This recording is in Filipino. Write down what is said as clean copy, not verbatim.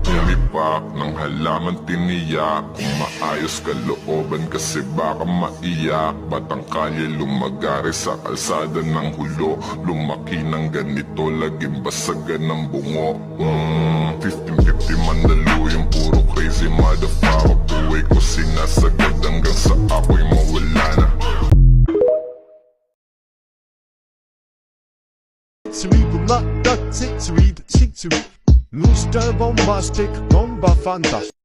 Pumipak ng halaman tiniyak, kung maayos kalooban kasi baka maiyak. Batang kalye lumagari sa kalsada ng hulo, lumaki ng ganito laging basagan ng bungo. 15-50 Mandaluyong puro crazy motherfucker. Buhay ko sinasagad hanggang sa ako'y mawala na. Cerebral, not that it, cerebral, Loose, bombastic, bomba, fantastic.